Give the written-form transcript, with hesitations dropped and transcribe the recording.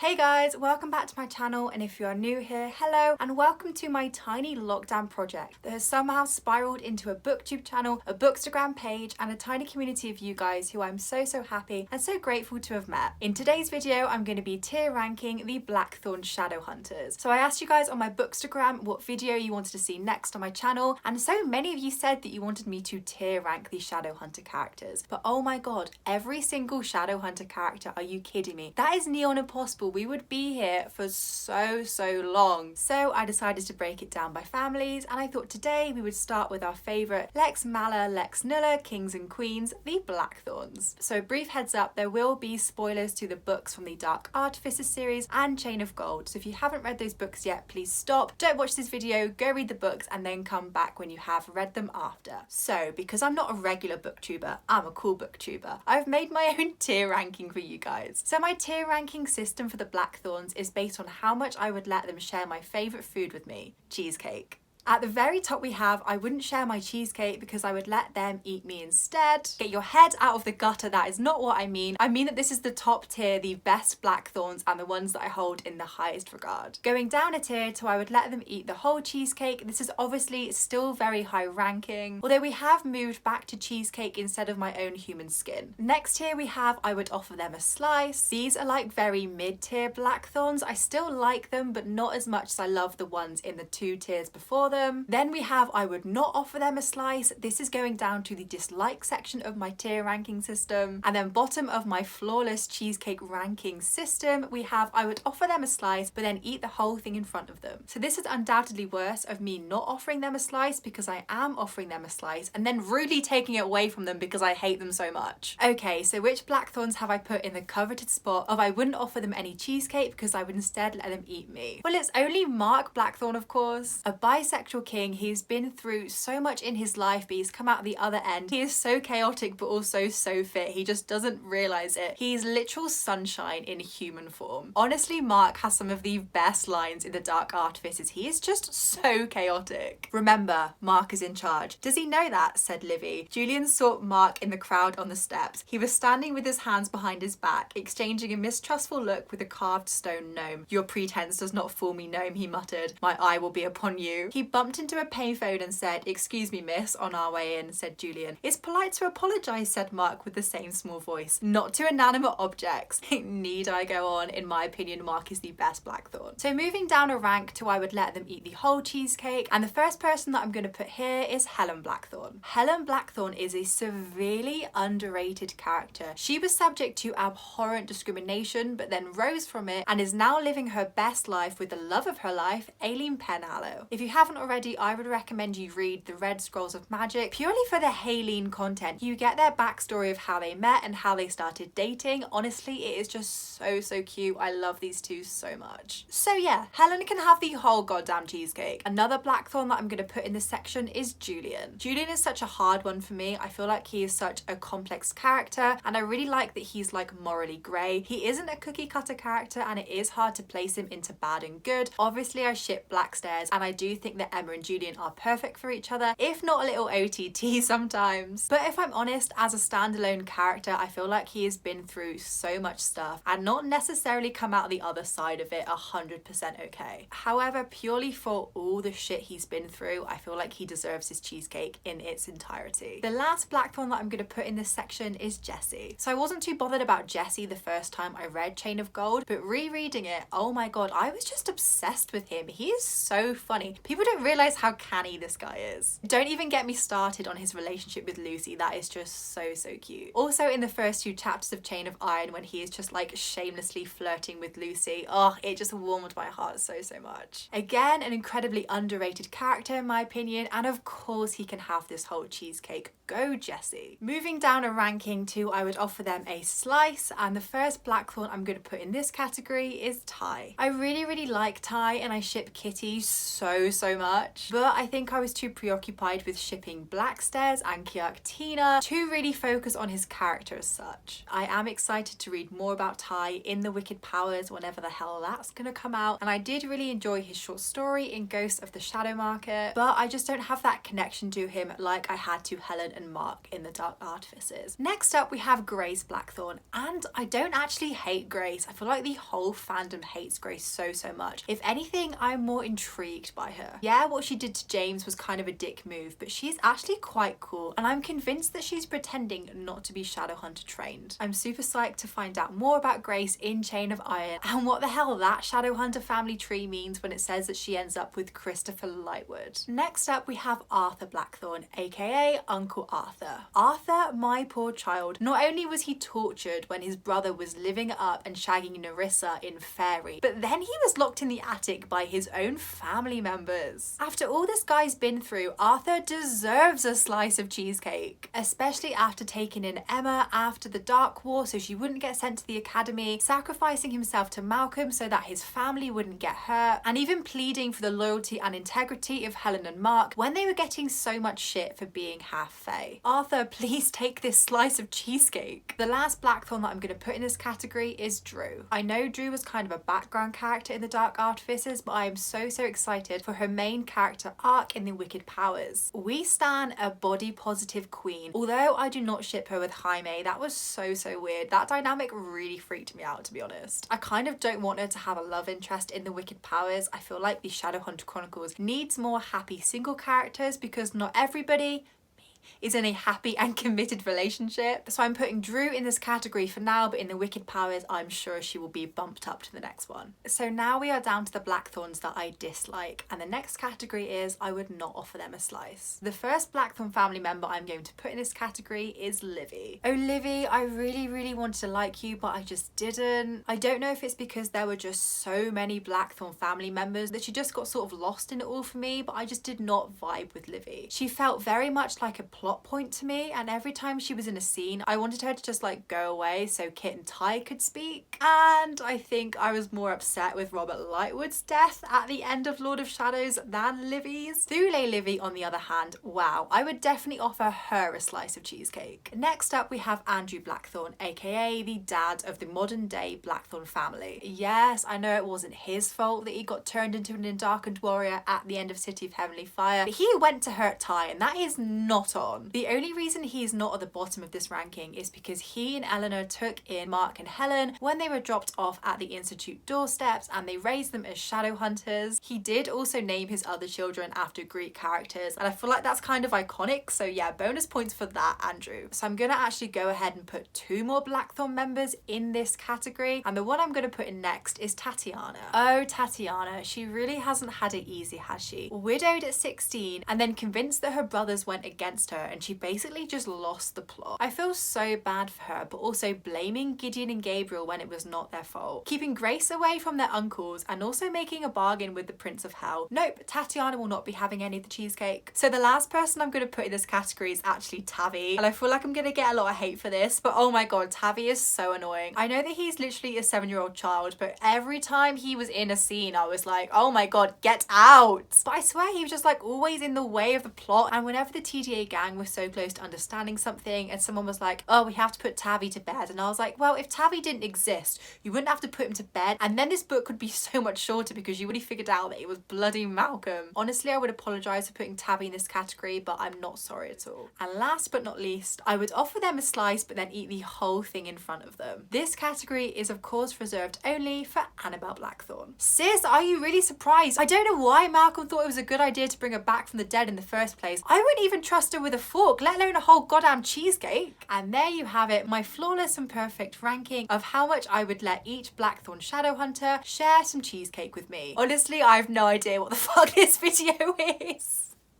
Hey guys, welcome back to my channel, and if you are new here, hello and welcome to my tiny lockdown project that has somehow spiraled into a booktube channel, a bookstagram page and a tiny community of you guys who I'm so happy and so grateful to have met. In today's video I'm going to be tier ranking the Blackthorn Shadowhunters. So I asked you guys on my bookstagram what video you wanted to see next on my channel, and so many of you said that you wanted me to tier rank the Shadowhunter characters. But oh my god, every single Shadowhunter character, are you kidding me? That is near on impossible. We would be here for so long. So I decided to break it down by families, and I thought today we would start with our favourite Lex Mala, Lex Nulla, Kings and Queens, the Blackthorns. So brief heads up, there will be spoilers to the books from the Dark Artificers series and Chain of Gold. So if you haven't read those books yet, please stop, don't watch this video, go read the books and then come back when you have read them after. So because I'm not a regular booktuber, I'm a cool booktuber, I've made my own tier ranking for you guys. So my tier ranking system for the Blackthorns is based on how much I would let them share my favourite food with me, cheesecake. At the very top we have, I wouldn't share my cheesecake because I would let them eat me instead. Get your head out of the gutter, that is not what I mean. I mean that this is the top tier, the best Blackthorns and the ones that I hold in the highest regard. Going down a tier to I would let them eat the whole cheesecake. This is obviously still very high ranking, although we have moved back to cheesecake instead of my own human skin. Next tier we have, I would offer them a slice. These are like very mid-tier Blackthorns. I still like them, but not as much as I love the ones in the two tiers before them. Then we have I would not offer them a slice. This is going down to the dislike section of my tier ranking system. And then bottom of my flawless cheesecake ranking system, we have I would offer them a slice but then eat the whole thing in front of them. So this is undoubtedly worse of me not offering them a slice because I am offering them a slice and then rudely taking it away from them because I hate them so much. Okay, so which Blackthorns have I put in the coveted spot of I wouldn't offer them any cheesecake because I would instead let them eat me? Well, it's only Mark Blackthorn, of course. A bisexual king. He's been through so much in his life, but he's come out the other end. He is so chaotic but also so fit. He just doesn't realise it. He's literal sunshine in human form. Honestly, Mark has some of the best lines in the Dark Artificers. He is just so chaotic. Remember, Mark is in charge. Does he know that? Said Livy. Julian sought Mark in the crowd on the steps. He was standing with his hands behind his back, exchanging a mistrustful look with a carved stone gnome. Your pretense does not fool me, gnome, he muttered. My eye will be upon you. He bumped into a payphone and said, "Excuse me, miss," on our way in, said Julian. It's polite to apologise, said Mark with the same small voice. Not to inanimate objects. Need I go on? In my opinion, Mark is the best Blackthorn. So moving down a rank to I would let them eat the whole cheesecake, and the first person that I'm going to put here is Helen Blackthorn. Helen Blackthorn is a severely underrated character. She was subject to abhorrent discrimination but then rose from it and is now living her best life with the love of her life, Aileen Penhallow. If you haven't already, I would recommend you read the Red Scrolls of Magic purely for the Aileen content. You get their backstory of how they met and how they started dating. Honestly, it is just so cute. I love these two so much. So yeah, Helen can have the whole goddamn cheesecake. Another Blackthorn that I'm going to put in this section is Julian. Julian is such a hard one for me. I feel like he is such a complex character and I really like that he's like morally grey. He isn't a cookie cutter character and it is hard to place him into bad and good. Obviously I ship Blackstairs and I do think that Emma and Julian are perfect for each other, if not a little OTT sometimes. But if I'm honest, as a standalone character, I feel like he has been through so much stuff and not necessarily come out the other side of it 100% okay. However, purely for all the shit he's been through, I feel like he deserves his cheesecake in its entirety. The last Blackthorn that I'm going to put in this section is Jesse. So I wasn't too bothered about Jesse the first time I read Chain of Gold, but rereading it, oh my god, I was just obsessed with him. He is so funny. People don't realise how canny this guy is. Don't even get me started on his relationship with Lucy. That is just so cute. Also in the first few chapters of Chain of Iron when he is just like shamelessly flirting with Lucy, oh, it just warmed my heart so much. Again, an incredibly underrated character in my opinion, and of course he can have this whole cheesecake. Go Jesse. Moving down a ranking to I would offer them a slice, and the first Blackthorn I'm going to put in this category is Ty. I really like Ty and I ship Kitty so much. much, but I think I was too preoccupied with shipping Blackstairs and Kiark Tina to really focus on his character as such. I am excited to read more about Ty in The Wicked Powers whenever the hell that's gonna come out, and I did really enjoy his short story in Ghosts of the Shadow Market, but I just don't have that connection to him like I had to Helen and Mark in The Dark Artifices. Next up we have Grace Blackthorne, and I don't actually hate Grace. I feel like the whole fandom hates Grace so much. If anything, I'm more intrigued by her. Yeah, what she did to James was kind of a dick move, but she's actually quite cool, and I'm convinced that she's pretending not to be Shadowhunter trained. I'm super psyched to find out more about Grace in Chain of Iron and what the hell that Shadowhunter family tree means when it says that she ends up with Christopher Lightwood. Next up we have Arthur Blackthorne, aka Uncle Arthur. Arthur, my poor child. Not only was he tortured when his brother was living up and shagging Nerissa in Fairy, but then he was locked in the attic by his own family members. After all this guy's been through, Arthur deserves a slice of cheesecake, especially after taking in Emma after the Dark War so she wouldn't get sent to the academy, sacrificing himself to Malcolm so that his family wouldn't get hurt, and even pleading for the loyalty and integrity of Helen and Mark when they were getting so much shit for being half Fae. Arthur, please take this slice of cheesecake. The last Blackthorne that I'm going to put in this category is Drew. I know Drew was kind of a background character in The Dark Artifices, but I am so excited for her main character arc in The Wicked Powers. We stan a body positive queen. Although I do not ship her with Jaime, that was so weird. That dynamic really freaked me out, to be honest. I kind of don't want her to have a love interest in The Wicked Powers. I feel like the Shadowhunter Chronicles needs more happy single characters because not everybody is in a happy and committed relationship. So I'm putting Drew in this category for now, but in The Wicked Powers I'm sure she will be bumped up to the next one. So now we are down to the Blackthorns that I dislike, and the next category is I would not offer them a slice. The first Blackthorn family member I'm going to put in this category is Livy. Oh Livy, I really wanted to like you, but I just didn't. I don't know if it's because there were just so many Blackthorn family members that she just got sort of lost in it all for me, but I just did not vibe with Livy. She felt very much like a plot point to me, and every time she was in a scene I wanted her to just like go away so Kit and Ty could speak. And I think I was more upset with Robert Lightwood's death at the end of Lord of Shadows than Livy's. Thule Livy on the other hand, wow, I would definitely offer her a slice of cheesecake. Next up we have Andrew Blackthorne, aka the dad of the modern day Blackthorne family. Yes, I know it wasn't his fault that he got turned into an Endarkened warrior at the end of City of Heavenly Fire, but he went to hurt Ty, and that is not on. The only reason he's not at the bottom of this ranking is because he and Eleanor took in Mark and Helen when they were dropped off at the Institute doorsteps and they raised them as shadow hunters. He did also name his other children after Greek characters, and I feel like that's kind of iconic, so yeah, bonus points for that, Andrew. So I'm gonna actually go ahead and put two more Blackthorn members in this category, and the one I'm gonna put in next is Tatiana. Oh, Tatiana, she really hasn't had it easy, has she? Widowed at 16 and then convinced that her brothers went against her, and she basically just lost the plot. I feel so bad for her, but also blaming Gideon and Gabriel when it was not their fault. Keeping Grace away from their uncles and also making a bargain with the Prince of Hell. Nope, Tatiana will not be having any of the cheesecake. So the last person I'm going to put in this category is actually Tavi, and I feel like I'm going to get a lot of hate for this, but oh my god, Tavi is so annoying. I know that he's literally a 7-year-old child, but every time he was in a scene I was like, oh my god, get out. But I swear he was just like always in the way of the plot, and whenever the TDA gang was so close to understanding something and someone was like, oh, we have to put Tavi to bed, and I was like, well, if Tavi didn't exist you wouldn't have to put him to bed, and then this book would be so much shorter because you would have figured out that it was bloody Malcolm. Honestly, I would apologise for putting Tavi in this category, but I'm not sorry at all. And last but not least, I would offer them a slice but then eat the whole thing in front of them. This category is of course reserved only for Annabelle Blackthorne. Sis, are you really surprised? I don't know why Malcolm thought it was a good idea to bring her back from the dead in the first place. I wouldn't even trust her with a fork, let alone a whole goddamn cheesecake. And there you have it, my flawless and perfect ranking of how much I would let each Blackthorn Shadowhunter share some cheesecake with me. Honestly, I have no idea what the fuck this video is.